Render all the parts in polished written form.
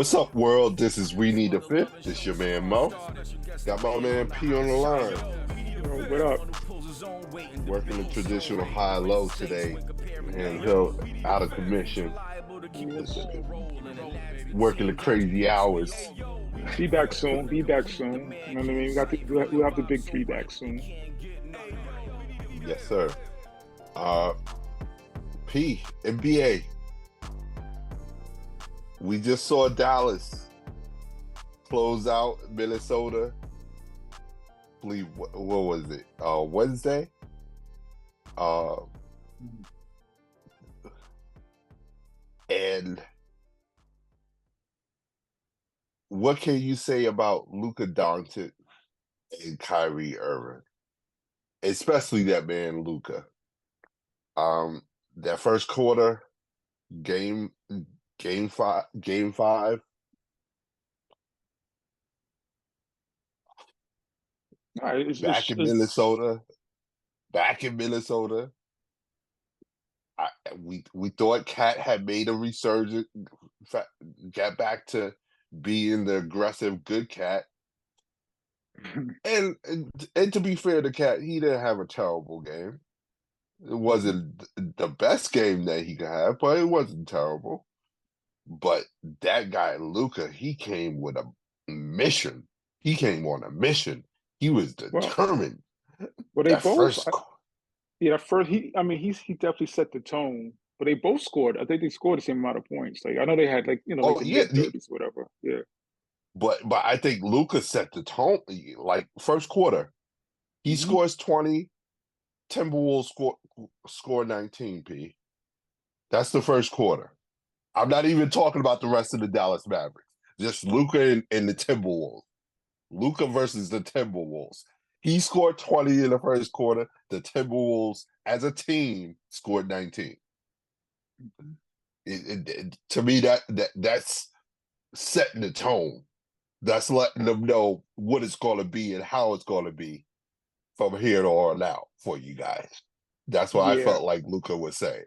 What's up, world? This is We Need a Fifth. This your man Mo. Got my man P on the line. Yo, what up? Working the traditional high-low today. And he'll out of commission. Working the crazy hours. Be back soon. Be back soon. You know what I mean? We'll have the big three back soon. Yes, sir. Uh P, NBA. We just saw Dallas close out Minnesota. I believe what was it? Wednesday. Uh, and what can you say about Luka Doncic and Kyrie Irving, especially that man Luka? That first quarter, game five. All right, Back in Minnesota. Back in Minnesota. We thought Cat had made a resurgence, got back to being the aggressive good Cat. And to be fair to Cat, he didn't have a terrible game. It wasn't the best game that he could have, but it wasn't terrible. But that guy Luka, he came with a mission. He came on a mission. He was determined. Well, they that both. first, Yeah, first he definitely set the tone. But they both scored. I think they scored the same amount of points. Like I know they had like the yeah, mid-30s, whatever. Yeah. but I think Luka set the tone. Like first quarter, he scores 20. Timberwolves score 19. P. That's the first quarter. I'm not even talking about the rest of the Dallas Mavericks. Just Luka and the Timberwolves. Luka versus the Timberwolves. He scored 20 in the first quarter. The Timberwolves, as a team, scored 19. To me, that's setting the tone. That's letting them know what it's going to be and how it's going to be from here on out for you guys. That's what I felt like Luka was saying.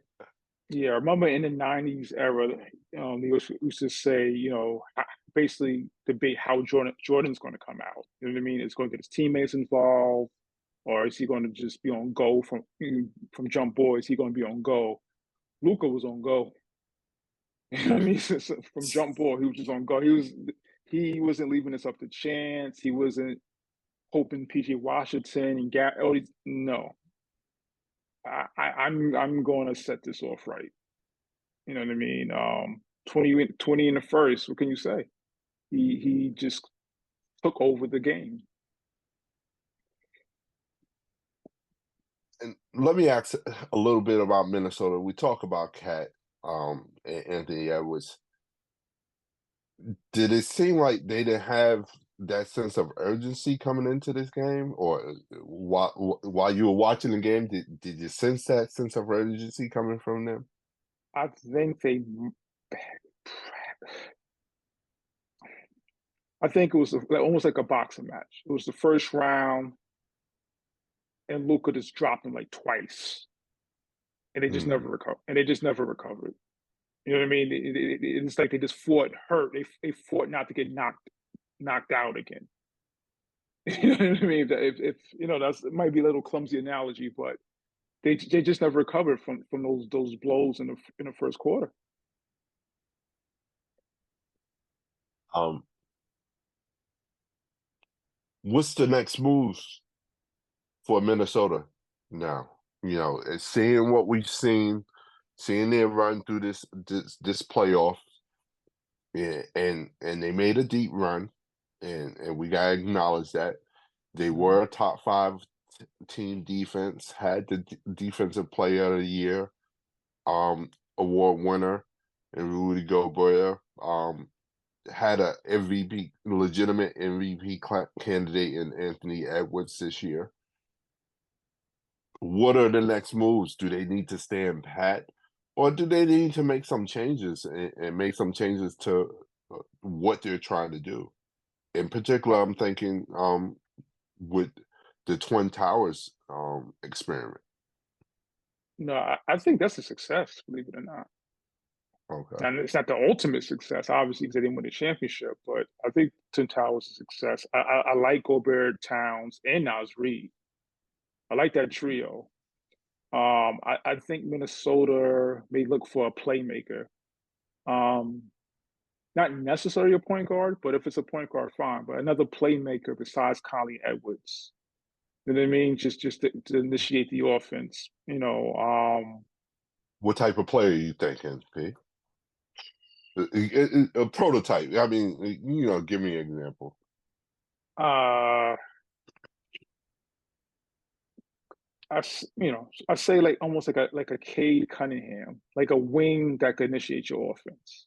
Yeah, I remember in the '90s era, they used to say, basically debate how Jordan's going to come out. You know what I mean? Is going to get his teammates involved, or is he going to just be on go from jump ball? Is he going to be on go? Luka was on go. You know what I mean? So from jump ball, he was just on go. He wasn't leaving this up to chance. He wasn't hoping PJ Washington and Gary. No, I'm going to set this off right. You know what I mean? 20 in the first. What can you say? He just took over the game. And let me ask a little bit about Minnesota. We talk about Cat, and Anthony Edwards. Did it seem like they didn't have that sense of urgency coming into this game, or while you were watching the game, did you sense that sense of urgency coming from them? I think it was almost like a boxing match. It was the first round, and Luka just dropped him like twice, and they just never recovered. You know what I mean? It's like they just fought hurt. They fought not to get knocked out again. You know what I mean? If it might be a little clumsy analogy, but they just never recovered from those blows in the first quarter. What's the next moves for Minnesota now? It's seeing what we've seen, seeing them run through this playoff, and they made a deep run, and we gotta acknowledge that they were a top 5 team defense, had the defensive player of the year award winner and Rudy Gobert, had a MVP, legitimate MVP candidate in Anthony Edwards this year. What are the next moves? Do they need to stand pat, or do they need to make some changes and make some changes to what they're trying to do? In particular, I'm thinking with the Twin Towers experiment. No, I think that's a success, believe it or not. Okay. And it's not the ultimate success, obviously, because they didn't win the championship. But I think Tim Towers was a success. I like Gobert, Towns, and Nas Reed. I like that trio. I think Minnesota may look for a playmaker. Um, Not necessarily a point guard, but if it's a point guard, fine. But another playmaker besides Conley Edwards. You know what I mean? Just to initiate the offense. What type of player are you thinking, P? A prototype. I mean, give me an example. uh, I say like almost like a Cade Cunningham, like a wing that could initiate your offense.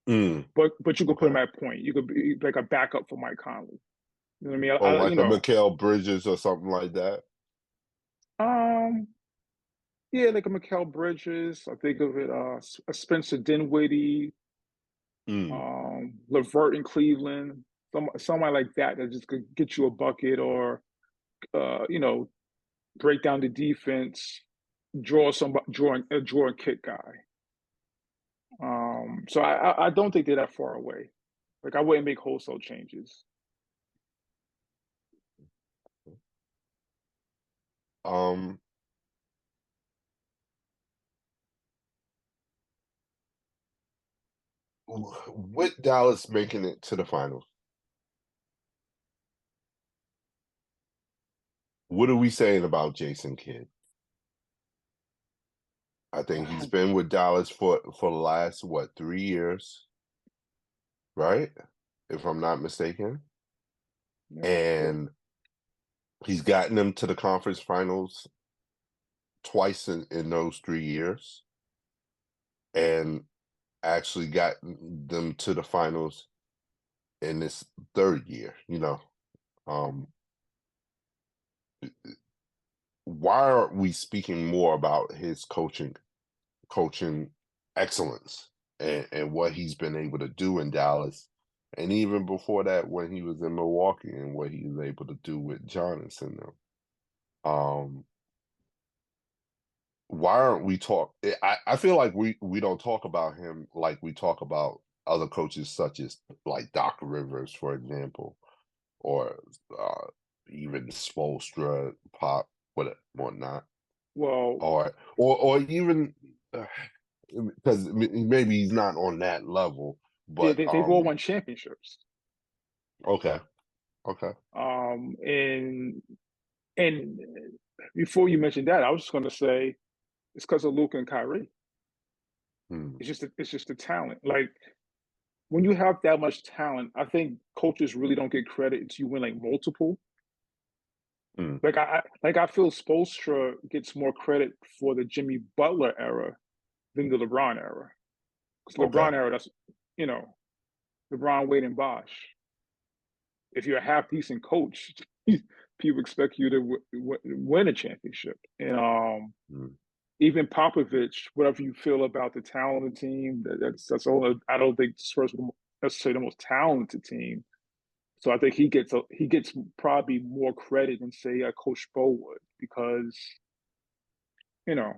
Mm, But you could put him okay. at point. You could be like a backup for Mike Conley. You know what I mean? Or like a Mikal Bridges or something like that. Um, yeah, like a Mikal Bridges. I think of it. A Spencer Dinwiddie, Mm, Levert in Cleveland. Somebody like that just could get you a bucket or break down the defense, draw and kick guy. So I don't think they're that far away. Like I wouldn't make wholesale changes. um, with Dallas making it to the finals, what are we saying about Jason Kidd? I think he's Um, been with Dallas for the last 3 years, right? If I'm not mistaken, yeah, yeah. and he's gotten them to the conference finals twice in those 3 years, and actually gotten them to the finals in this third year. Um, why aren't we speaking more about his coaching excellence and what he's been able to do in Dallas, and even before that when he was in Milwaukee and what he was able to do with Johnson? Um, why aren't we I feel like we don't talk about him like we talk about other coaches such as like Doc Rivers, for example, or uh, even Spoelstra, Pop, whatnot, Well, or even because maybe he's not on that level, they, but they they've all won championships. okay, okay, And before you mentioned that, I was just going to say it's because of Luka and Kyrie. hmm, It's just the talent. Like when you have that much talent, I think coaches really don't get credit until you win like multiple. hmm, Like I feel Spoelstra gets more credit for the Jimmy Butler era than the LeBron era. Because okay, LeBron era, that's you know LeBron, Wade, and Bosh. If you're a half decent coach, people expect you to win a championship. And hmm, even Popovich, whatever you feel about the talent of the team, that's all. I don't think the Spurs were necessarily the most talented team. So I think he gets probably more credit than say Coach Bo would because you know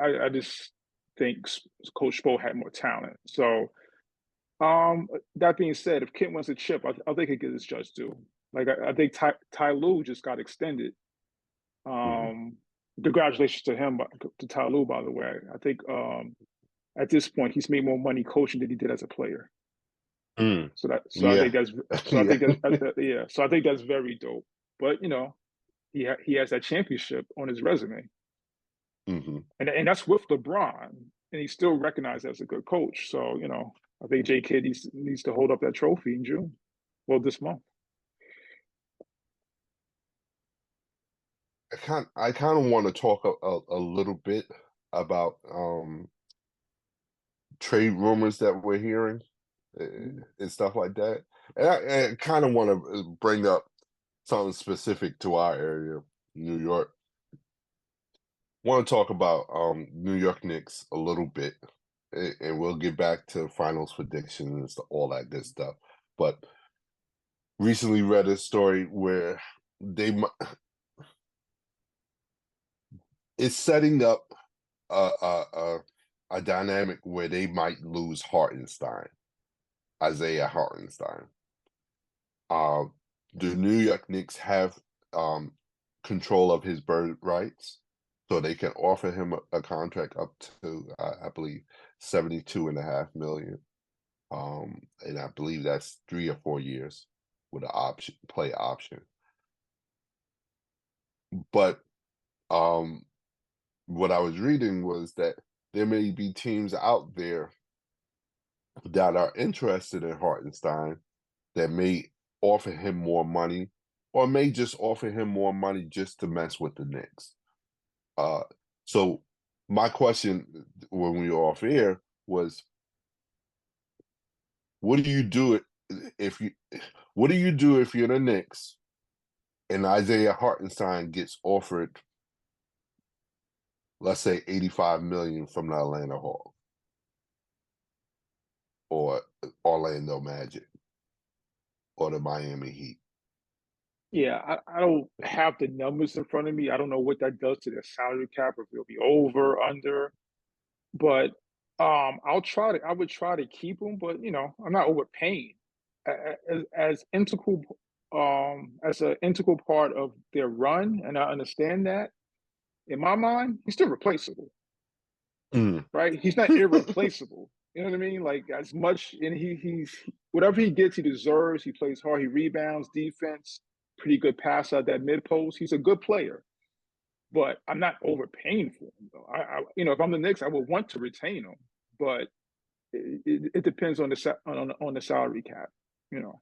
I just think Coach Bo had more talent. So that being said, if Kent wins a chip, I think he gets his just due. Like I think Ty Lue just got extended. hmm, Um, Congratulations to him, to Ty Lue, by the way. I think at this point he's made more money coaching than he did as a player. hmm, So I yeah, think that's so I yeah, think that yeah. So I think that's very dope. But he has that championship on his resume, hmm. and that's with LeBron, and he's still recognized as a good coach. So I think J Kidd needs to hold up that trophy in June, well this month. I kind of want to talk a little bit about trade rumors that we're hearing, Mm. and stuff like that. And I kind of want to bring up something specific to our area, New York. Want to talk about New York Knicks a little bit, and we'll get back to finals predictions and all that good stuff. But recently read a story where it's setting up a a dynamic where they might lose Hartenstein, Isaiah Hartenstein. Uh, the New York Knicks have control of his bird rights, so they can offer him a contract up to I believe 72.5 million. And I believe that's 3 or 4 years with an option play option. But what I was reading was that there may be teams out there that are interested in Hartenstein that may offer him more money or may just offer him more money just to mess with the Knicks. So my question when we were off air was, what do you do if you what do you do if you're the Knicks and Isaiah Hartenstein gets offered, let's say 85 million from the Atlanta Hawks or Orlando Magic or the Miami Heat? Yeah, I don't have the numbers in front of me. I don't know what that does to their salary cap, if it'll be over, under. But I would try to keep him, but I'm not overpaying. As integral as an integral part of their run, and I understand that. In my mind, he's still replaceable, Mm. right? He's not irreplaceable. You know what I mean? Like as much, and he's whatever he gets, he deserves. He plays hard. He rebounds, defense, pretty good pass out that mid post. He's a good player, but I'm not overpaying for him though. If I'm the Knicks, I would want to retain him, but it depends on the salary cap. You know,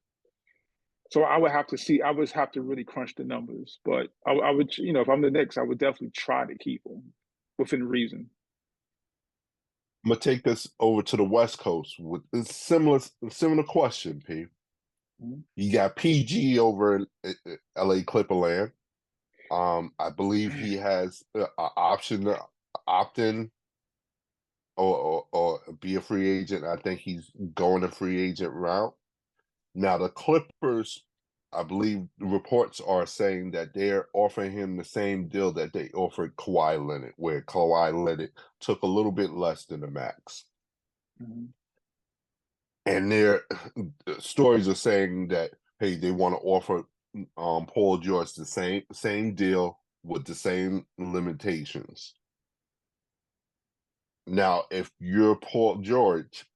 so I would have to see. I would have to really crunch the numbers, but I would, if I'm the Knicks, I would definitely try to keep him within reason. I'm gonna take this over to the West Coast with a similar question, P. Mhm. You got PG over in LA Clipperland. I believe he has an option to opt in or be a free agent. I think he's going a free agent route. Now the Clippers, I believe the reports are saying that they're offering him the same deal that they offered Kawhi Leonard, where Kawhi Leonard took a little bit less than the max. Mhm. And their stories are saying that, hey, they want to offer Paul George the same deal with the same limitations. Now, if you're Paul George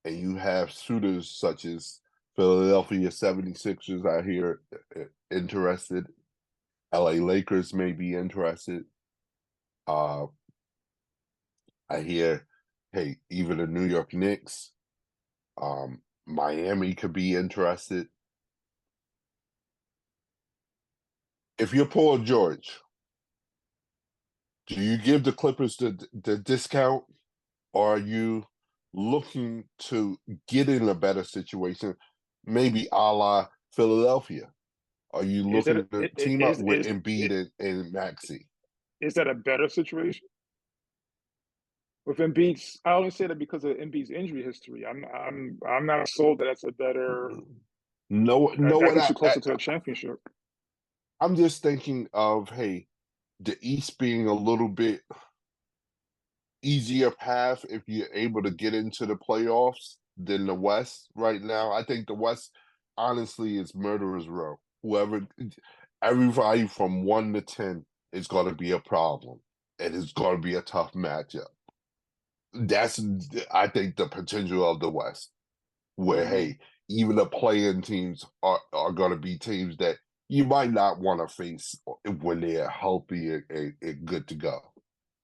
and you have suitors such as Philadelphia 76ers out here interested, LA Lakers may be interested. Uh, I hear, hey, even the New York Knicks, Miami could be interested. If you're Paul George, do you give the Clippers the discount, or are you looking to get in a better situation, maybe a la Philadelphia? Are you Is that looking to team up with Embiid and Maxey? is that a better situation with Embiid's? I only say that because of Embiid's injury history. I'm not sold that that's a better. No, That what gets you closer to a championship. I'm just thinking of, hey, the East being a little bit easier path if you're able to get into the playoffs than the West right now. I think the West, honestly, is murderer's row. Everybody from 1 to 10 is going to be a problem, and it's going to be a tough matchup. That's, I think, the potential of the West, where, Mhm. hey, even the playing teams are going to be teams that you might not want to face when they're healthy and good to go.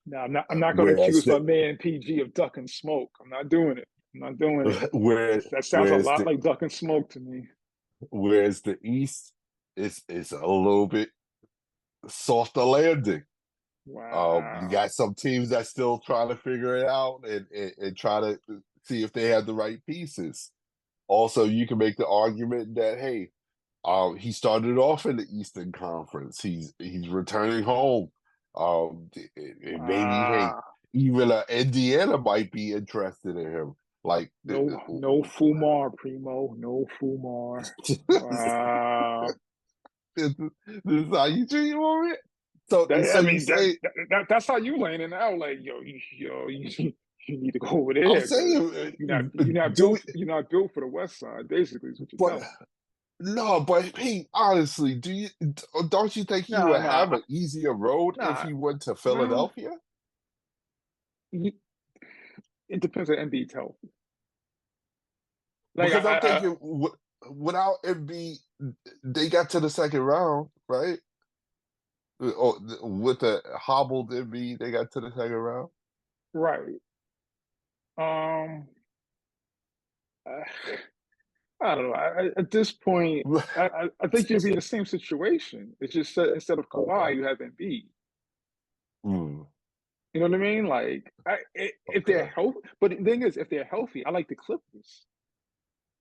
No, I'm not going to Whereas accuse my the man PG of ducking smoke. I'm not doing it. I'm not doing it. where That sounds a whereas lot the like ducking smoke to me. whereas the East is a little bit softer landing. You Wow. got some teams that still trying to figure it out and try to see if they have the right pieces. Also, you can make the argument that, hey, he started off in the Eastern Conference. He's returning home. Maybe, hey, Wow. even Indiana might be interested in him. Like, No Fumar, Primo. No Fumar. Wow. this is how you treat him over it. So I so you mean, say that's how you laying it out. Like, you need to go over I'm there because saying do we, you're not built for the West Side. Basically, is what you're but telling me. no, but Pete, honestly, don't you think he No, would no, have an easier road if nah. he went to Well, Philadelphia? he, it depends on Embiid's health. Like, Because I'm thinking without Embiid, they got to the second round, right? Or with a hobbled Embiid, they got to the second round. right. Um, uh, I don't know. At this point, I think you'll be in the same situation. It's just instead of Okay. Kawhi, you have Embiid. Mm, You know what I mean? Like, if they're okay. healthy, but the thing is, if they're healthy, I like the Clippers.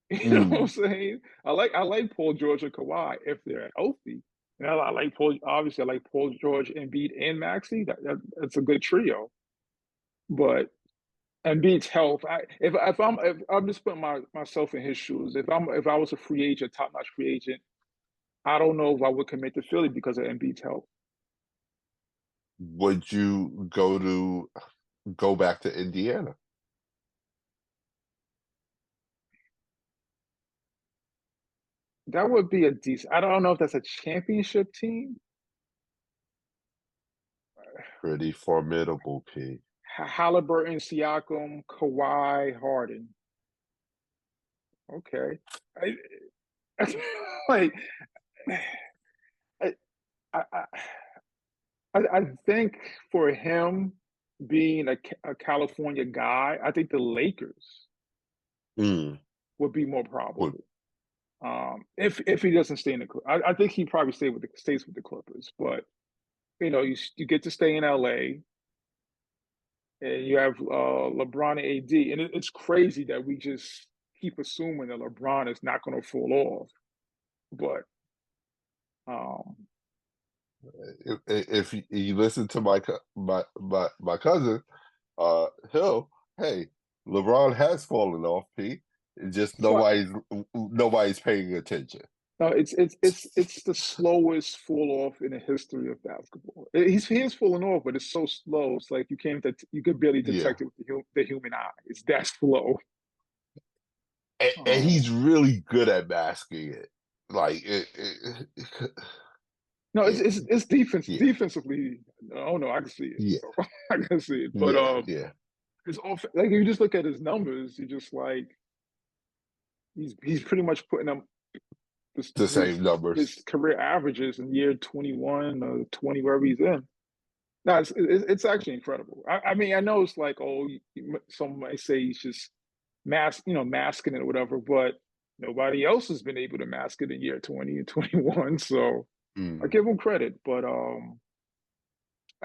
You know what I'm Mm, saying? I like Paul George and Kawhi if they're healthy. And I like Paul. Obviously, I like Paul George, Embiid, and Maxey. That's a good trio. But Embiid's health. If I'm just putting myself in his shoes. If I was a free agent, top notch free agent, I don't know if I would commit to Philly because of Embiid's health. would you go back to Indiana? That would be a decent. I don't know if that's a championship team. Pretty formidable, P. Halliburton, Siakam, Kawhi, Harden. Okay, I, like I, I, I think for him being a California guy, I think the Lakers Mm, would be more would probable. If he doesn't stay in the, I think he probably stays with the Clippers. But you get to stay in LA, and you have LeBron and AD, and it's crazy that we just keep assuming that LeBron is not going to fall off. But um, if you listen to my cousin, Hill, hey, LeBron has fallen off, P. It's just so nobody's paying attention. no, it's the slowest fall off in the history of basketball. He is falling off, but it's so slow. It's like you could barely Yeah, detect it with the human eye. It's that slow. and he's Um, really good at masking it. Like no, it, it's defense yeah, defensively. Oh no, I can see it. yeah, I can see it. But yeah, yeah. it's like if you just look at his numbers, you just like he's pretty much putting up his The his same numbers. his career averages in year 21 or 20 wherever he's in. No, it's actually incredible. I mean, I know it's like, oh, some might say he's just masking it or whatever, but nobody else has been able to mask it in year 20 and 21. So I Mm. give him credit, but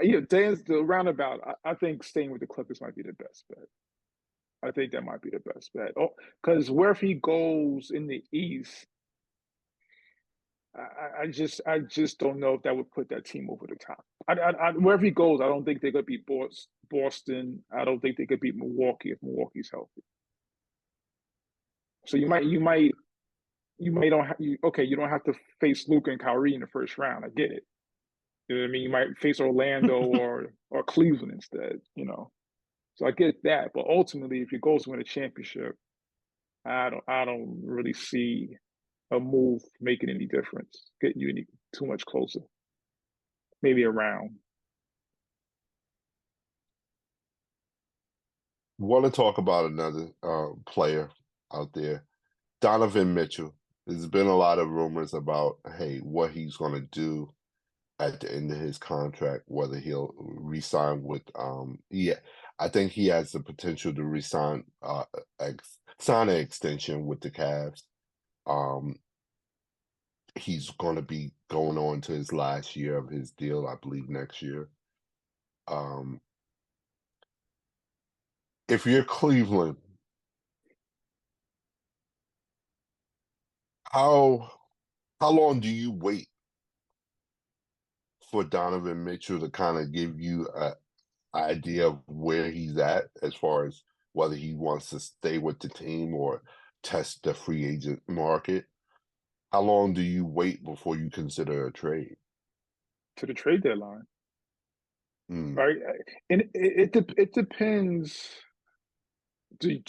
yeah, Dan's the roundabout. I think staying with the Clippers might be the best bet. I think that might be the best bet. Oh, because where if he goes in the East, I just don't know if that would put that team over the top. Wherever he goes, I don't think they could beat Boston. I don't think they could beat Milwaukee if Milwaukee's healthy. So you might don't okay. You don't have to face Luka and Kyrie in the first round. I get it. You know what I mean? You might face Orlando or Cleveland instead. So I get that. But ultimately, if your goal is to win a championship, I don't really see a move making any difference, getting you too much closer. Maybe a round. Want to talk about another player out there, Donovan Mitchell. There's been a lot of rumors about, hey, what he's going to do at the end of his contract, whether he'll resign with yeah, I think he has the potential to resign sign an extension with the Cavs. Um he's going to be going on to his last year of his deal, I believe next year. Um if you're Cleveland, how how long do you wait for Donovan Mitchell to kind of give you a idea of where he's at as far as whether he wants to stay with the team or test the free agent market? How long do you wait before you consider a trade? To the trade deadline. Mm, right? And it depends. Do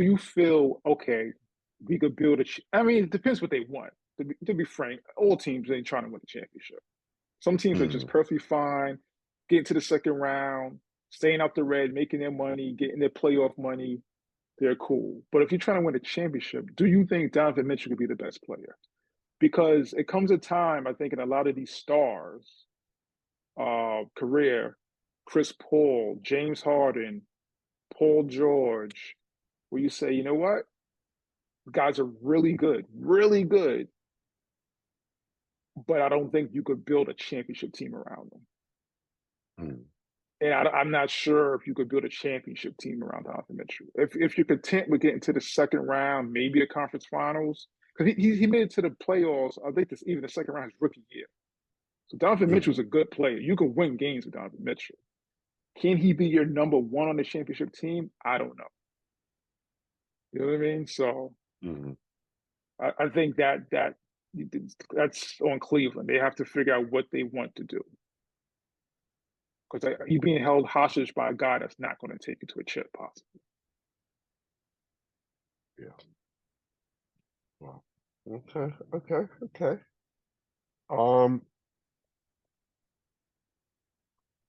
you feel okay? We could build a. I mean, it depends what they want. To be frank, all teams ain't trying to win the championship. Some teams are just mm, perfectly fine, getting to the second round, staying out the red, making their money, getting their playoff money. They're cool. But if you're trying to win a championship, do you think Donovan Mitchell could be the best player? Because it comes a time, I think, in a lot of these stars' career, Chris Paul, James Harden, Paul George, where you say, you know what? Guys are really good, but I don't think you could build a championship team around them. mm, And I'm not sure if you could build a championship team around Donovan Mitchell. If you're content with getting to the second round, maybe a conference finals, because he made it to the playoffs. I think even the second round his rookie year. So Donovan Mitchell's mm, a good player. You can win games with Donovan Mitchell. Can he be your number one on the championship team? I don't know. You know what I mean? So mm. I think that's on Cleveland. They have to figure out what they want to do because you're being held hostage by a guy that's not going to take you to a chip, possibly. Yeah. Wow. Okay. Okay. Okay. Um,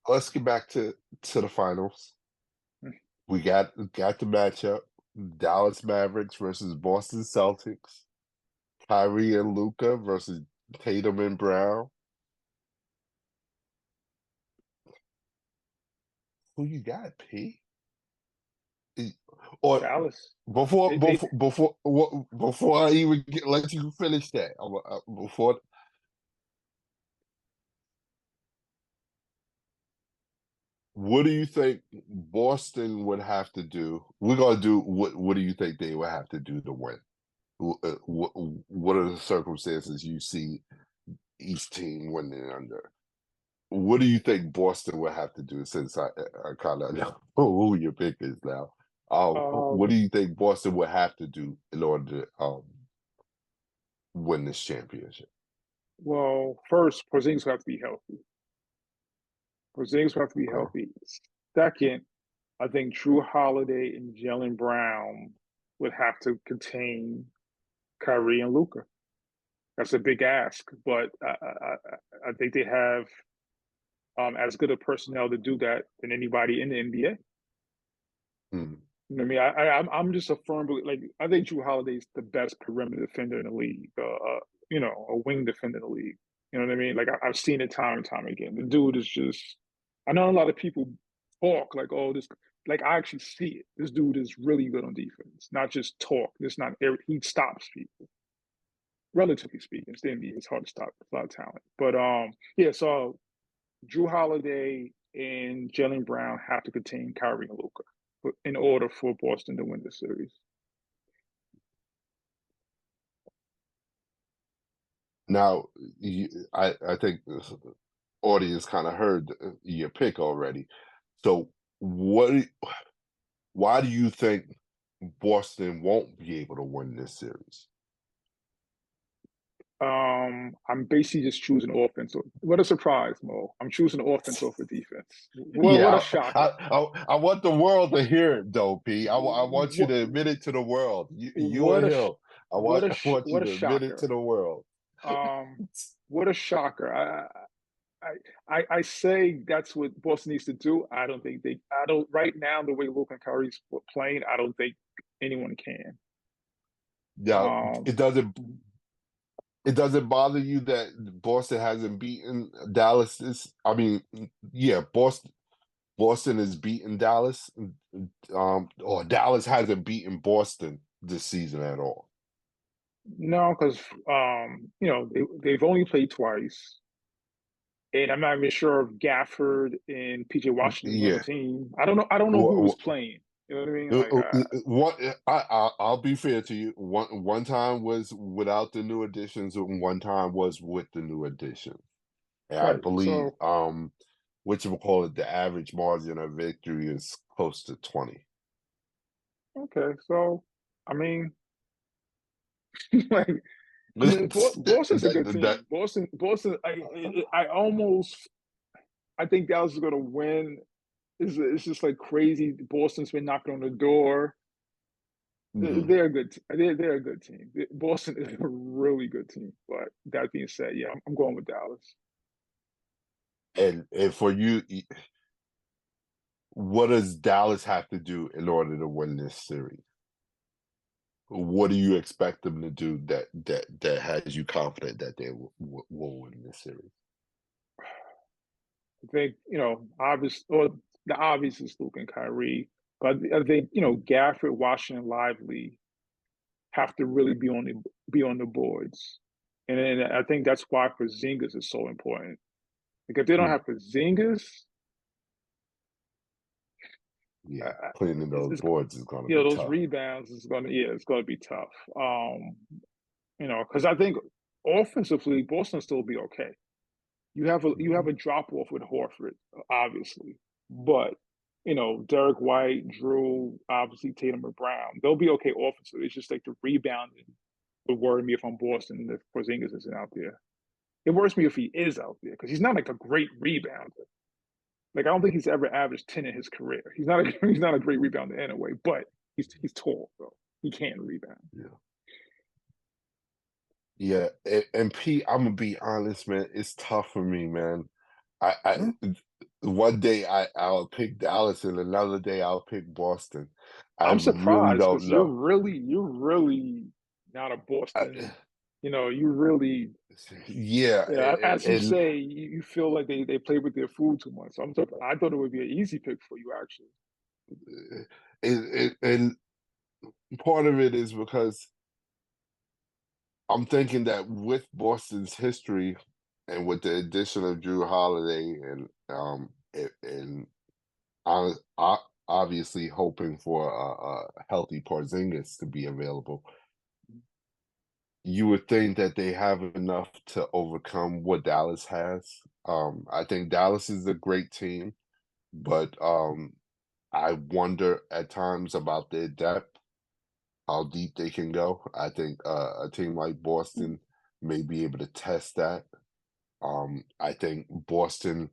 let's get back to the finals. We got the matchup: Dallas Mavericks versus Boston Celtics. Kyrie and Luka versus Tatum and Brown. Who you got, P? Or Dallas. before They, they before before before I even let you finish that, before, what do you think Boston would have to do? We're gonna do what do you think they would have to do to win? What are the circumstances you see each team winning under? What do you think Boston would have to do? Since I kind of know who your pick is now. What do um you think Boston would have to do in order to win this championship? well, first, Porzingis will have to be healthy. Porzingis will have to be Okay. healthy. Second, I think Drew Holiday and Jalen Brown would have to contain Kyrie and Luka. That's a big ask, but I think they have as good a personnel to do that than anybody in the NBA. Hmm. You know what I mean? I'm just a firm like I think Drew Holiday's the best perimeter defender in the league. A wing defender in the league. You know what I mean? Like I've seen it time and time again. The dude is just. I know a lot of people talk like, "Oh, this." Like I actually see it. This dude is really good on defense, not just talk. This not he stops people. Relatively speaking, it's the NBA. It's hard to stop a lot of talent. But yeah. So Drew Holiday and Jalen Brown have to contain Kyrie and Luka in order for Boston to win the series. Now, I think this audience kind of heard your pick already. So, why do you think Boston won't be able to win this series? I'm basically just choosing offense. What a surprise, Mo! I'm choosing offense over defense. What a Yeah, shocker! I want the world to hear it, though, P. I want you What to admit it to the world. You what and a him. I want you what a to admit it to shocker! the world. Um, what a shocker! I say that's what Boston needs to do. I don't think they. I don't right now the way Luke and Kyrie's playing. I don't think anyone can. Now, Um, it doesn't bother you that Boston hasn't beaten Dallas. I mean, yeah, Boston has beaten Dallas, or Dallas hasn't beaten Boston this season at all. no, because they've only played twice. And I'm not even sure if Gafford and PJ Washington was on the Yeah. team. I don't know. I don't know who was playing. You know what I mean? Like, What I'll be fair to you. One time was without the new additions, and one time was with the new addition. And I right. believe So, what you call it, the average margin of victory is close to 20. okay. So, I mean, like, I mean, that, Boston's a good that team. Boston. I almost. I think Dallas is going to win. It's just like crazy. Boston's been knocking on the door. Mhm. They're a good. They're a good team. Boston is a really good team. But that being said, yeah, I'm going with Dallas. And for you, what does Dallas have to do in order to win this series? What do you expect them to do that has you confident that they will win this series? I think the obvious is Luka and Kyrie, but I think Gafford, Washington, Lively have to really be on the boards, and then I think that's why Porzingis is so important. Like if they don't Mm, have Porzingis, yeah, uh, cleaning it's, those it's boards is going to be those tough. rebounds is gonna be tough. Because I think offensively Boston will still be okay. You have Mhm. a drop off with Horford, obviously, but Derek White, Drew, obviously Tatum or Brown, they'll be okay offensively. It's just like the rebounding would worry me if I'm Boston and if Porzingis isn't out there. It worries me if he is out there because he's not like a great rebounder. Like I don't think he's ever averaged 10 in his career. He's not a great rebounder anyway, but he's tall though. He can rebound. Yeah, yeah, and Pete, I'm gonna be honest, man. It's tough for me, man. I Mhm. one day I'll pick Dallas, and another day I'll pick Boston. I I'm really surprised don't because you're know. really you're really not a Boston. I, You really yeah, yeah, as you and say, you feel like they play with their food too much. So I thought it would be an easy pick for you, actually. and part of it is because I'm thinking that with Boston's history and with the addition of Drew Holiday and obviously hoping for a healthy Porzingis to be available, you would think that they have enough to overcome what Dallas has. I think Dallas is a great team, but I wonder at times about their depth, how deep they can go. I think a team like Boston may be able to test that. I think Boston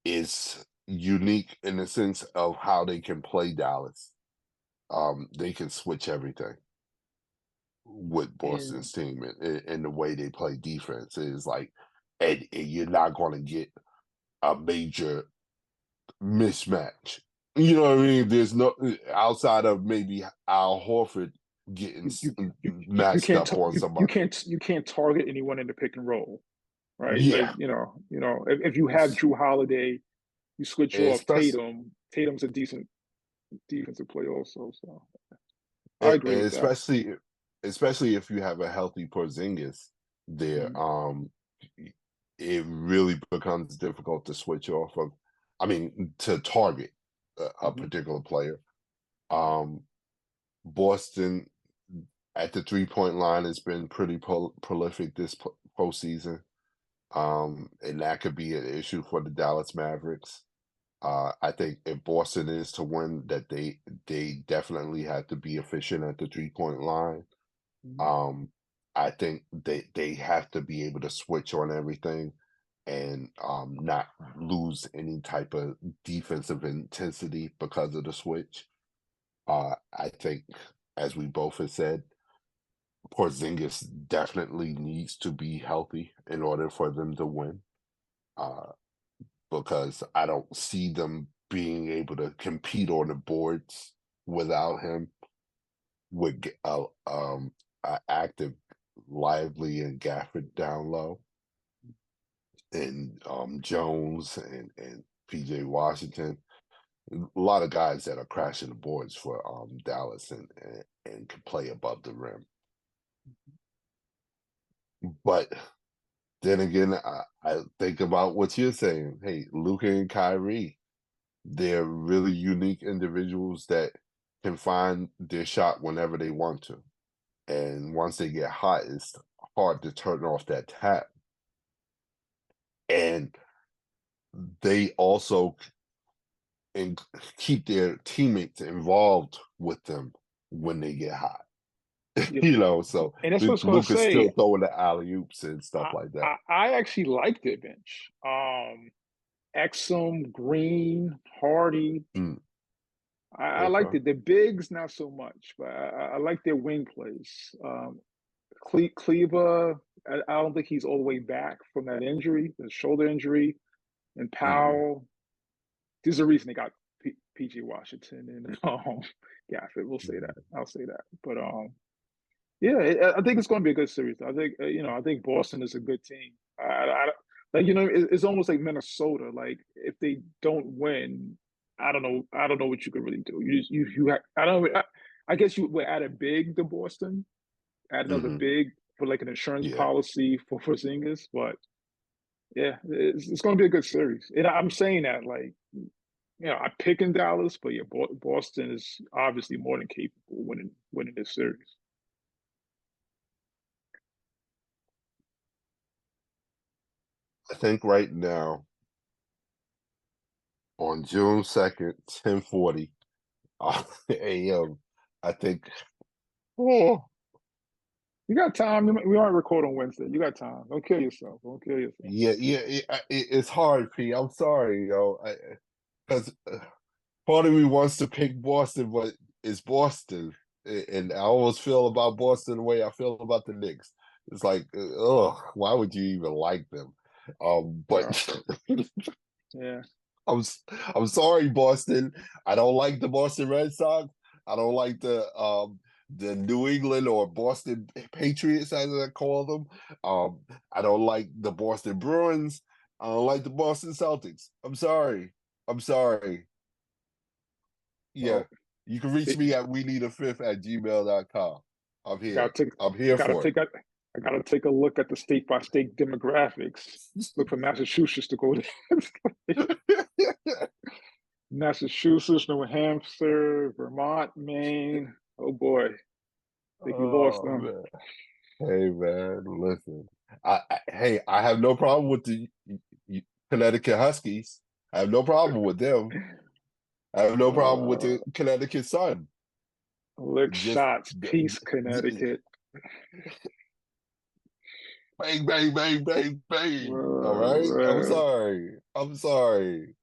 is unique in the sense of how they can play Dallas. They can switch everything with And Boston's team and the way they play defense is like, and you're not going to get a major mismatch. You know what I mean? There's no outside of maybe Al Horford getting you you you you matched can't up on somebody. you can't target anyone in the pick and roll, right? Like Yeah, if you have Drew Holiday, you switch off especially Tatum. Tatum's a decent defensive player also. So I agree with that. especially if you have a healthy Porzingis there, Mhm. it really becomes difficult to switch off of. I mean, to target a Mhm. particular player. Um, Boston at the 3-point line has been pretty prolific this postseason, and that could be an issue for the Dallas Mavericks. I think if Boston is to win, that they definitely have to be efficient at the 3-point line. Mhm. Um, I think they have to be able to switch on everything and not lose any type of defensive intensity because of the switch. I think, as we both have said, Porzingis definitely needs to be healthy in order for them to win. Uh, because I don't see them being able to compete on the boards without him with active Lively and Gafford down low, and Jones and PJ Washington. A lot of guys that are crashing the boards for Dallas and can play above the rim. But then again, I think about what you're saying. Hey, Luka and Kyrie, they're really unique individuals that can find their shot whenever they want to. And once they get hot, it's hard to turn off that tap. And they also and keep their teammates involved with them when they get hot. Yeah, So and that's what I was going to Luca's say. still throwing the alley oops and stuff like that. I actually like their bench. Exum, Green, Hardy. Mm, I like okay. the bigs not so much, but I like their wing plays. Cleaver, I don't think he's all the way back from that injury, the shoulder injury. And Mm, Powell, there's a reason they got PG Washington and Gafford. We'll say that. I'll say that. But yeah, I think it's going to be a good series. I think I think Boston is a good team. Like it's almost like Minnesota. Like if they don't win, I don't know. I don't know what you could really do. I don't. I guess you would add a big to Boston, add another hmm. big for like an insurance Yeah. policy for Porzingis. But yeah, it's going to be a good series. And I'm saying that like I pick in Dallas, but yeah, Boston is obviously more than capable of winning this series. I think right now on June 2nd, 10:40 a.m. I think, oh, You got time. We aren't record on Wednesday. You got time. Don't kill yourself. Don't kill yourself. yeah, yeah, it's hard, P. I'm sorry, because part of me wants to pick Boston, but it's Boston, and I always feel about Boston the way I feel about the Knicks. It's like, why would you even like them? Well, But yeah. I'm I'm sorry, Boston. I don't like the Boston Red Sox. I don't like the New England or Boston Patriots, as I call them. I don't like the Boston Bruins. I don't like the Boston Celtics. I'm sorry. I'm sorry. Yeah. Well, You can reach it, me at we need a fifth at gmail.com. I'm gotta here. take. I'm here Gotta for take. I gotta take a look at the state by state demographics. Look for Massachusetts to go there. it. Massachusetts, New Hampshire, Vermont, Maine. Oh boy, I think you lost Oh them. man. Hey man, listen. Hey, I have no problem with the Connecticut Huskies. I have no problem with them. I have no problem with Uh, the Connecticut Sun. lick Just shots, peace, bang, Connecticut. bang, bang, bang, bang. All right. I'm Uh, sorry. I'm sorry.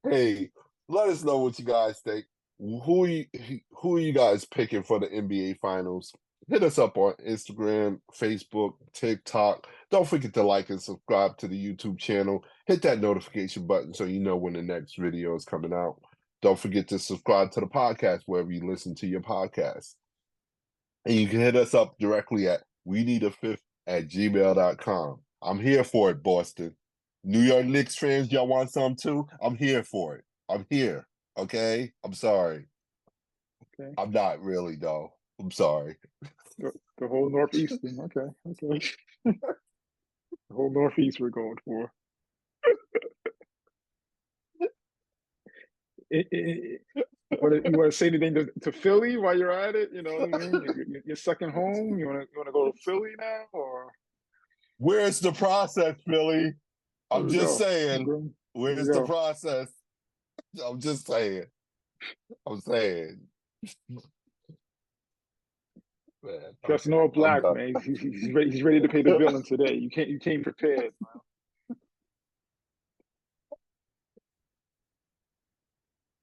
Hey, let us know what you guys think. Who are you guys picking for the NBA Finals? Hit us up on Instagram, Facebook, TikTok. Don't forget to like and subscribe to the YouTube channel. Hit that notification button so you know when the next video is coming out. Don't forget to subscribe to the podcast wherever you listen to your podcast. And you can hit us up directly at we need a fifth at gmail.com. I'm here for it, Boston. New York Knicks fans, y'all want some too? I'm here for it. I'm here. Okay? I'm sorry. okay. I'm not really, though. I'm sorry. The whole Northeastern. Okay. Okay. The whole Northeast we're going for. You want to say anything to Philly while you're at it? You know what I mean? You're second home. You want to go to Philly now, or Where's the process, Philly? there I'm we just go. saying. Okay. There we Where's the go. process? I'm just saying. I'm saying. Man, Dressing okay. all I'm black, done. man. He's ready to pay the villain today. You came prepared.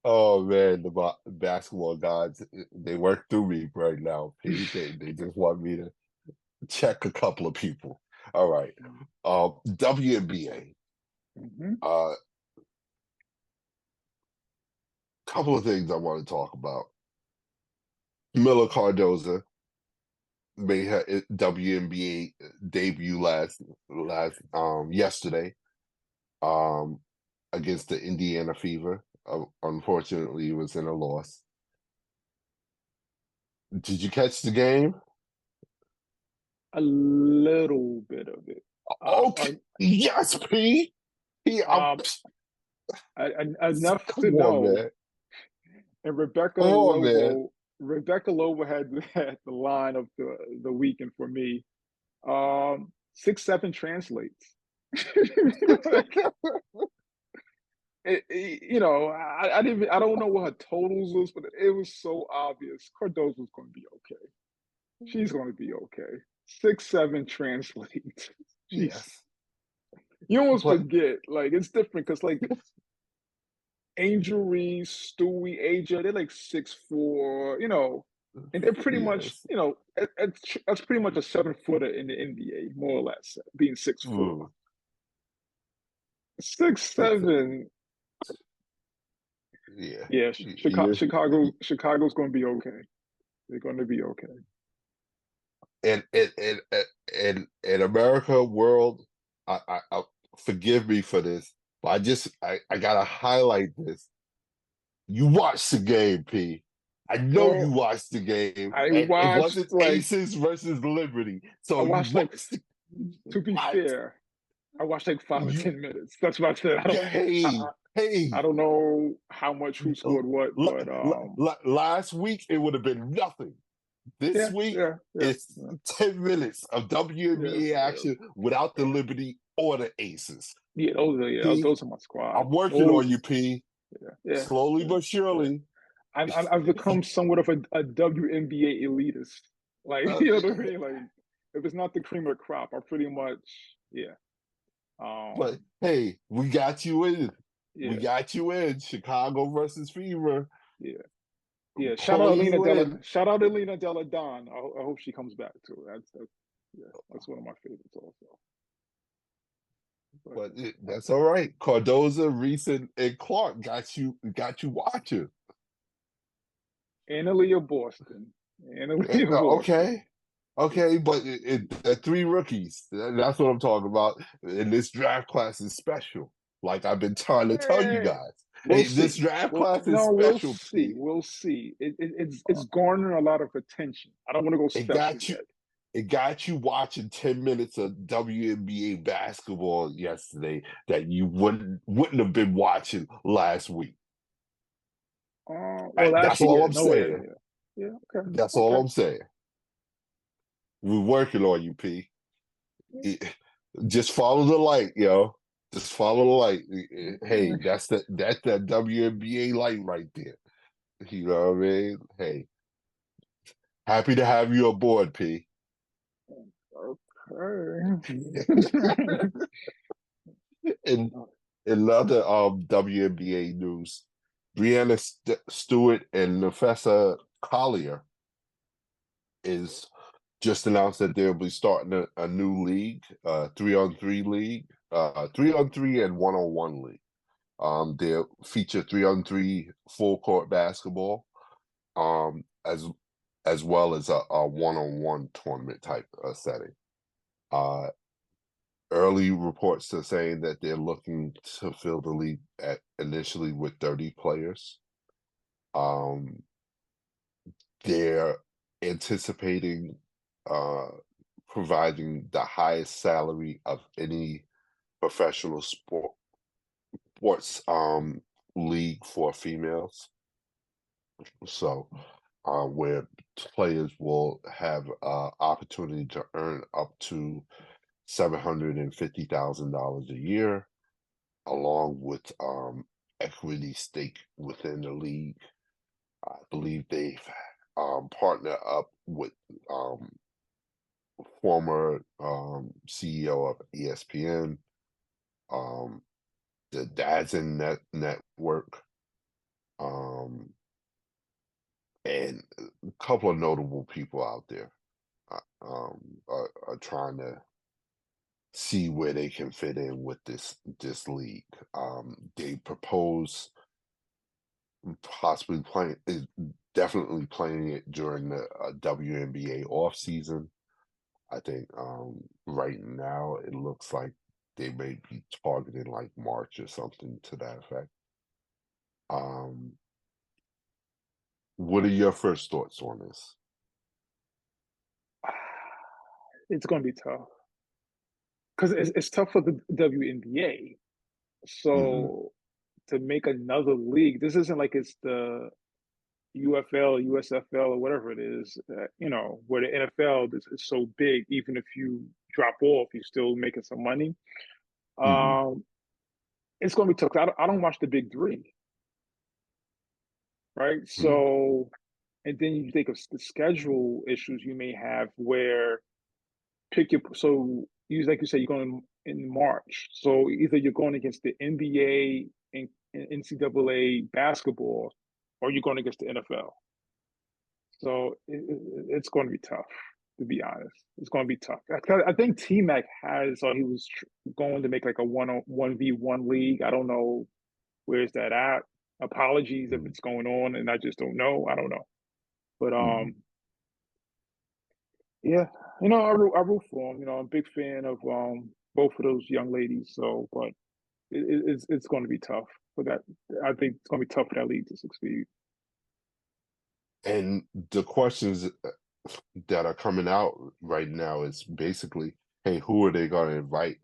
Oh man, the basketball gods, they work through me right now, Pete. They just want me to check a couple of people. All right. WNBA. Mm-hmm. Couple of things I want to talk about. Miller Cardoza made her WNBA debut last yesterday um against the Indiana Fever. Unfortunately, it was in a loss. Did you catch the game? A little bit of it. Okay, yes, P. P. Um, enough to Come on, know. man. And Come on, man. Rebecca Lobo had the line of the weekend for me. 6-7 translates. Like, I don't know what her totals was, but it was so obvious. Cardozo was going to be okay. She's going to be okay. 6-7 translates. Jeez. Yes. you almost But forget. Like it's different because like Angel Reese, Stewie, AJ, they're like 6'4", and they're pretty much, yes, that's pretty much a 7-footer in the NBA, more or less, being 6'4". mm, 6'7". yeah, Yeah, yeah. Chicago's going to be okay. They're going to be okay. In America world, I forgive me for this, but I gotta highlight this. You watched the game, P. I know you Well, watched the game, I and it watched wasn't like Aces versus Liberty. I So you watched like watched the to be what? fair, I watched like 5 or 10 You minutes. That's what I said. hey, I hey. don't know how much who scored what, but Last week it would have been nothing. This yeah, week yeah, yeah, it's yeah, 10 minutes of yeah, WNBA yeah, action without the yeah. Liberty or the Aces. Yeah, P, those are my squad. I'm working on Those, you, P. yeah, yeah, Slowly yeah, but yeah. surely. I've become somewhat of a WNBA elitist. Like, Uh, you know what I mean? Like, if it's not the cream of the crop, I pretty much, yeah, but um, hey, we got you in. We yeah, got you in. Chicago versus Fever. yeah, yeah. Pulling you in. Shout out to Lena Della Don. I hope she comes back too. Yeah, that's one of my favorites also. But But that's all right. Cardoza, Reese, and Clark got you watching. Analia Boston, Analia Boston. Okay. Okay, but three rookies. That's what I'm talking about. And this draft class is special. Like I've been trying to tell you Eh, guys. we'll Hey, this see. draft Well, class is no, we'll special, see. P. We'll see. It's garnering a lot of attention. I don't want to go It special got you yet. it got you watching 10 minutes of WNBA basketball yesterday that you wouldn't have been watching last week. Well, That's actually, all yeah. I'm No, yeah, saying. yeah, yeah. Okay, That's all okay. I'm saying. We're working on you, P. Just follow the light, yo. Just follow the light. Hey, that's that WNBA light right there. You know what I mean? Hey, happy to have you aboard, P. Okay. in in other WNBA news, Brianna Stewart and Nafessa Collier is just announced that they'll be starting a new league, 3-on-3 league, 3-on-3 and 1-on-1 league. They'll feature 3-on-3 full court basketball, as well as a 1-on-1 tournament type setting. Uh, Early reports are saying that they're looking to fill the league initially with 30 players. Um, they're anticipating uh, providing the highest salary of any professional sports league for females. So, where players will have opportunity to earn up to $750,000 a year, along with equity stake within the league. I believe they've partnered up with um, former CEO of ESPN, um, the Network, um, and a couple of notable people out there are trying to see where they can fit in with this league. They propose possibly playing is definitely playing it during the WNBA off season. I think right now it looks like they may be targeting like March or something to that effect. Um, what are your first thoughts on this? It's going to be tough because it's tough for the WNBA. Hmm. So to make another league, this isn't like it's the UFL, USFL, or whatever it is. Where the NFL is so big, even if you drop off, you're still making some money. Hmm. Um, it's going to be tough. I don't watch the big three, right? Hmm. So, and then you think of the schedule issues you may have where pick your so you like you said you're going to in March. So either you're going against the NBA and NCAA basketball, or you're going against the NFL. So it's going to be tough, to be honest. It's going to be tough. I think T Mac has, or he was going to make like a 1v1 league. I don't know where's that at. Apologies if mm, it's going on and I just don't know. I don't know. But mm. yeah, I root for him. I'm a big fan of both of those young ladies. So, but it's going to be tough for that. I think it's going to be tough for that league to succeed. And the questions that are coming out right now is basically, hey, who are they going to invite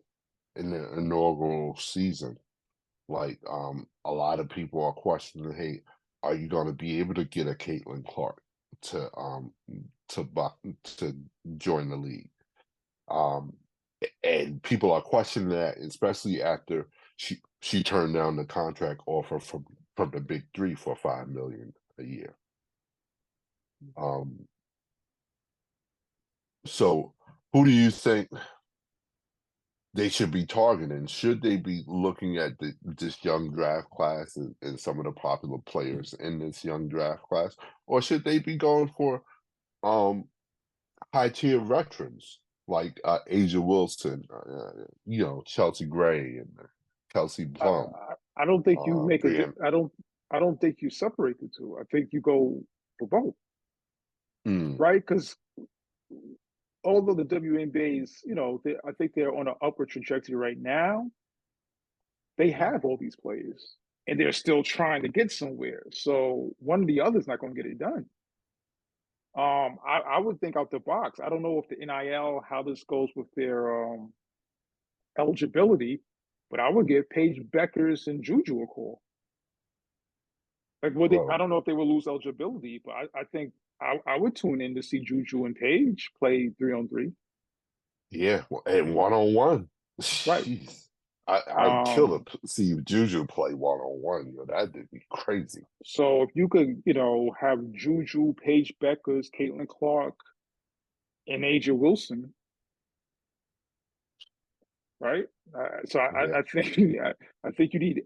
in the inaugural season? Like, a lot of people are questioning, hey, are you going to be able to get a Caitlin Clark to to join the league? Um, and people are questioning that, especially after she turned down the contract offer from the Big Three for $5 million a year. Um, so who do you think they should be targeting? Should they be looking at this young draft class and some of the popular players in this young draft class, or should they be going for um, high tier veterans like Asia Wilson, Chelsea Gray and Kelsey Plum, I don't think you make a. Brianna? I don't think you separate the two. I think you go for both, Mm, right? Because although the WNBA is, I think they're on an upward trajectory right now. They have all these players, and they're still trying to get somewhere. So one or the other is not going to get it done. I would think out the box. I don't know if the NIL how this goes with their eligibility, but I would give Paige Beckers and Juju a call. Like, would they? I well, don't know if they will lose eligibility, but I think I would tune in to see Juju and Paige play 3-on-3. yeah, and one on one. Right. Jeez. I'd kill Um, to see Juju play one on one. That'd be crazy. so if you could, have Juju, Paige Beckers, Caitlin Clark, and Aja Wilson, right? So Yeah. I think I think you need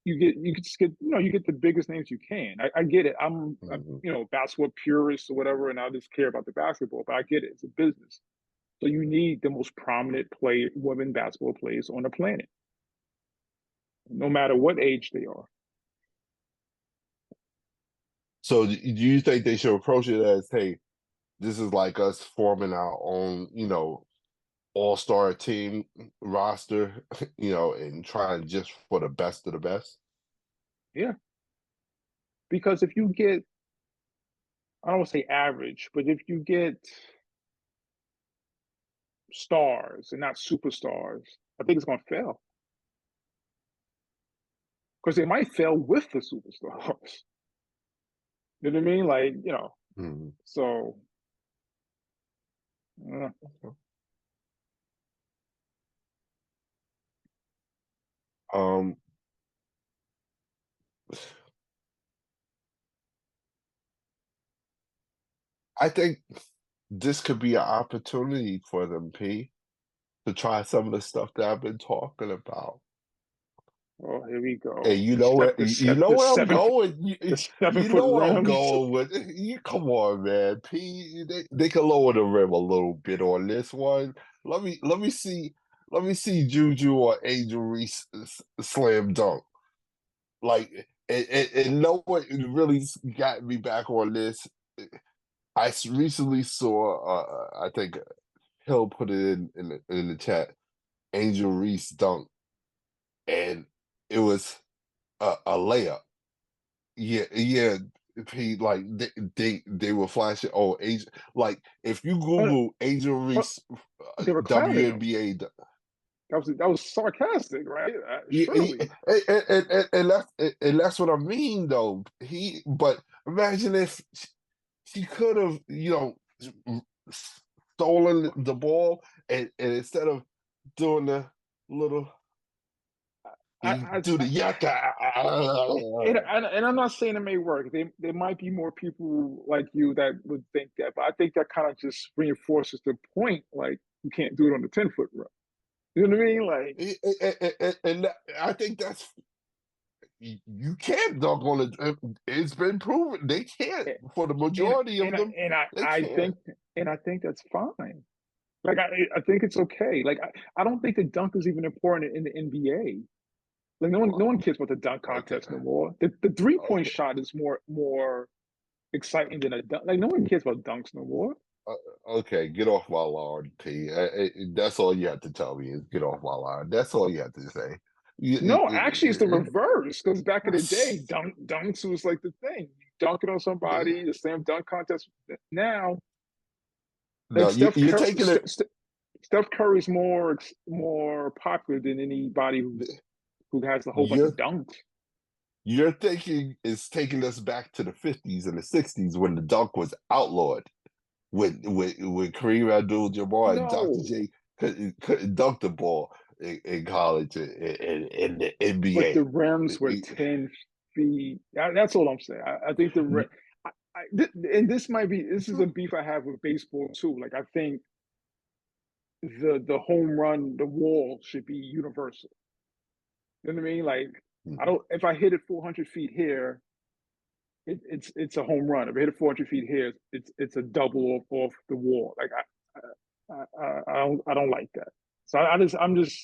you just get you get the biggest names you can. I get it. I'm Mhm. basketball purist or whatever, and I just care about the basketball. But I get it. It's a business, so you need the most prominent women basketball players on the planet, no matter what age they are. So do you think they should approach it as, hey, this is like us forming our own, all-star team roster, and trying just for the best of the best? Yeah, because if you get, I don't want to say average, but if you get stars and not superstars, I think it's going to fail because they might fail with the superstars. You know what I mean? Like, Mhm. so Um, I think this could be an opportunity for them, P, to try some of the stuff that I've been talking about. oh, here we And go. you know where The where I'm seventh going. the seven You foot know where I'm rims. going with you. Come on, man. P, they can lower the rim a little bit on this one. Let me see Juju or Angel Reese slam dunk. Like, and know what really got me back on this. Recently saw. I think Hill put it in the chat. Angel Reese dunk, and it was a layup. Yeah, yeah. He like they were flashing. Oh, Angel. Like if you Oh, Google Angel oh, Reese they were clowning him. WNBA, That was sarcastic, right? yeah, Surely. and that's what I mean though. But imagine if she could have, stolen the ball and instead of doing the little, you I, do the I, yaka. and I'm not saying it may work. There might be more people like you that would think that, but I think that kind of just reinforces the point. Like you can't do it on the 10 foot run. You know what I mean? Like, And I think that's you can't dunk on it. It's been proven they can't a- for the majority of them. They I can't. think that's fine. Like, I think it's okay. Like, I don't think the dunk is even important in the NBA. Like, no one Wow. cares about the dunk Okay. contest no more. The 3-point Okay. shot is more exciting than a dunk. Like, no one cares about dunks no more. Uh, okay, get off my lawn, T. That's all you have to tell me is get off my lawn. That's all you have to say. No, actually, it's the You- reverse. Because back in the day, dunks was like the thing. You dunk it on somebody, the slam dunk contest. Now, like no, you're taking it. Steph Curry's more popular than anybody who has a whole bunch of You're dunks. you're thinking it's taking us back to the 50s and the 60s when the dunk was outlawed. With Kareem Abdul-Jabbar and Dr. No, J couldn't dunk the ball in college in the but the NBA. rims were 10 feet. That's all I'm saying. I think the rim. And this is a beef I have with baseball too. Like, I think the home run, the wall should be universal. You know what I mean? Like, I don't. If I hit it 400 feet here, it's a home run. If I hit it 400 feet here, it's a double off the wall. Like, I don't like that. So I'm just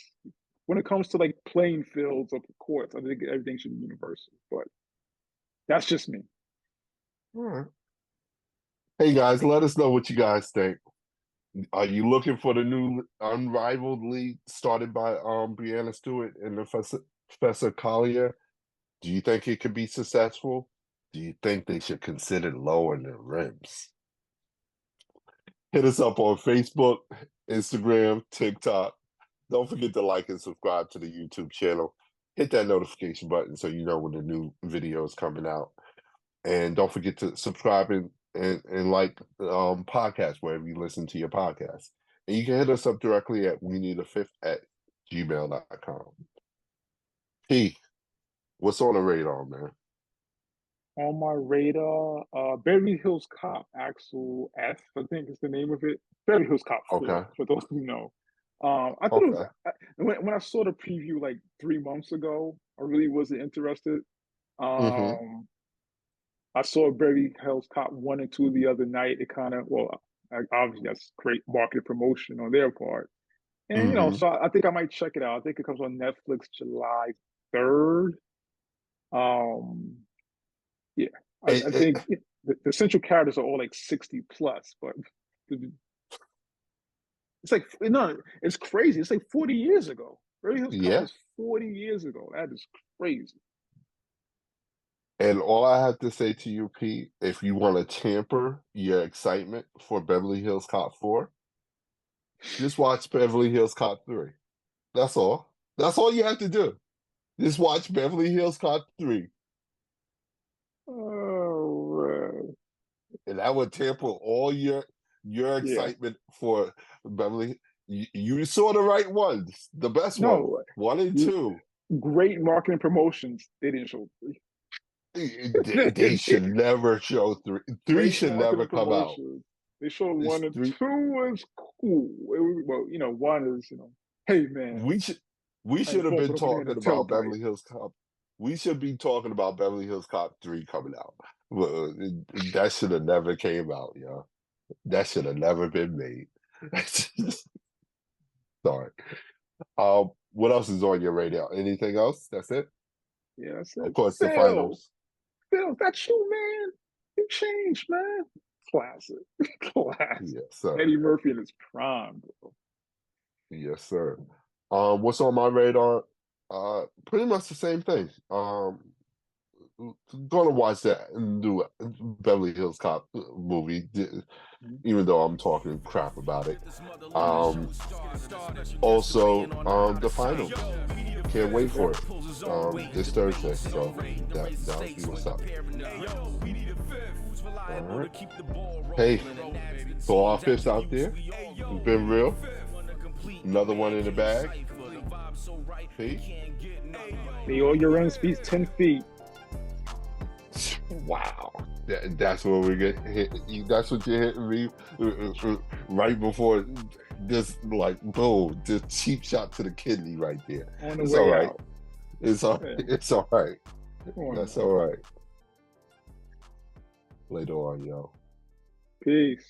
when it comes to like playing fields or courts, I think everything should be universal. But that's just me. All right. Hey guys, let us know what you guys think. Are you looking for the new unrivaled league started by Brianna Stewart and Professor Collier? Do you think it could be successful? Do you think they should consider lowering the rims? Hit us up on Facebook, Instagram, TikTok. Don't forget to like and subscribe to the YouTube channel. Hit that notification button so you know when the new video is coming out. And don't forget to subscribe and like podcast wherever you listen to your podcast. And you can hit us up directly at we need a fifth at gmail.com. P, what's on the radar, man? On my radar, Beverly Hills Cop, Axel F, I think is the name of it. Beverly Hills Cop 4, Okay. for those who know. I thought it was Okay. when I saw the preview like 3 months ago, I really wasn't interested. Mm-hmm. Um, I saw Beverly Hills Cop 1 and 2 the other night. It kind of, well, obviously that's great market promotion on their part. And, Mm-hmm. so I think I might check it out. I think it comes on Netflix July 3rd. Um, yeah, I think the central characters are all like 60 plus, but it's like, no, it's crazy. It's like 40 years ago. Beverly Hills Cop Yeah. was 40 years ago. That is crazy. And all I have to say to you, Pete, if you want to tamper your excitement for Beverly Hills Cop 4, just watch Beverly Hills Cop 3. That's all. That's all you have to do. Just watch Beverly Hills Cop 3. Oh, man. And that would tamper all your Yeah. excitement for Beverly. You saw the right ones, the best ones, No, 1 and 2. great marketing promotions. They didn't show three. They should never show 3. 3 Great should never marketing come out. promotions. They showed It's one and 3. two was cool. It was, well, one is, hey man, We should we I ain't should have fall for been the man in talking the about tailpipe. Beverly Hills Cop. We should be talking about Beverly Hills Cop 3 coming out. Well, that should have never came out, yo. That should have never been made. Sorry. What else is on your radar? Anything else? That's it? Yeah, that's Of it. course, the Phil, finals. that's you, man. You changed, man. Classic. Classic. Yes, sir. Eddie Murphy in his prime, bro. Yes, sir. What's on my radar? Pretty much the same thing. Gonna watch that new Beverly Hills Cop movie, even though I'm talking crap about it. Also, the finals. Can't wait for it. This Thursday. So that'll be what's up. All right. Hey, so our fifths out there. It's been real. Another one in the bag. Pete. They all your run speed's 10 feet. Wow. That's what we get hit. That's what you're hitting me right before just like boom, just cheap shot to the kidney right there. On the It's all way right. out. It's all. Yeah. It's all right. Come on That's now. all right. Later on, yo. Peace.